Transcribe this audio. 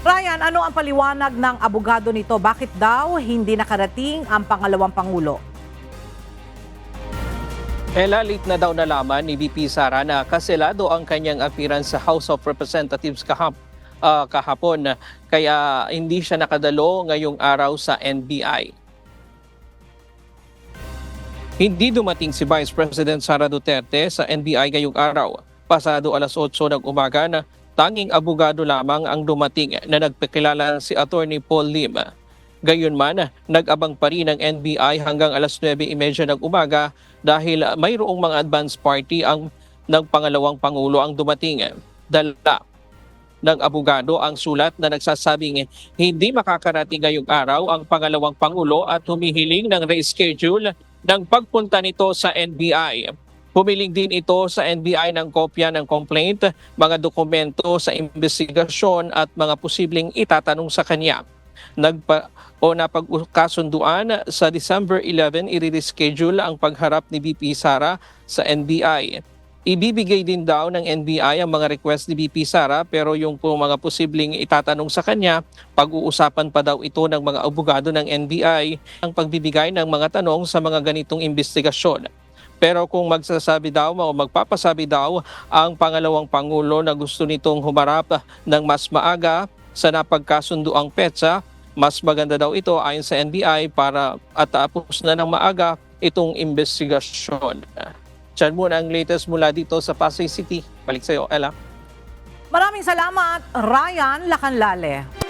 Ryan, ano ang paliwanag ng abogado nito? Bakit daw hindi nakarating ang pangalawang pangulo? Late na daw nalaman ni VP Sara na kaselado ang kanyang appearance sa House of Representatives kahapon, kaya hindi siya nakadalo ngayong araw sa NBI. Hindi dumating si Vice President Sara Duterte sa NBI ngayong araw. Pasado alas 8 ng umaga na tanging abogado lamang ang dumating na nagpakilala si Attorney Paul Lim. Gayunman, nag-abang pa rin ang NBI hanggang alas 9:30 ng umaga dahil mayroong mga advance party ng pangalawang pangulo ang dumating. Dala ng abogado ang sulat na nagsasabing hindi makakarating ngayong araw ang pangalawang pangulo at humihiling ng reschedule ng pagpunta nito sa NBI. Humiling din ito sa NBI ng kopya ng complaint, mga dokumento sa investigasyon at mga posibleng itatanong sa kanya. Napagkasunduan sa December 11, i-reschedule ang pagharap ni VP Sara sa NBI. Ibibigay din daw ng NBI ang mga request ni VP Sara pero yung mga posibleng itatanong sa kanya, pag-uusapan pa daw ito ng mga abogado ng NBI ang pagbibigay ng mga tanong sa mga ganitong investigasyon. Pero kung magsasabi daw o magpapasabi daw ang pangalawang pangulo na gusto nitong humarap ng mas maaga sa napagkasunduang petsa, mas maganda daw ito ayon sa NBI para at tapos na ng maaga itong investigasyon. Diyan muna ang latest mula dito sa Pasay City. Balik sa iyo, Ella. Maraming salamat, Ryan Lacanlale.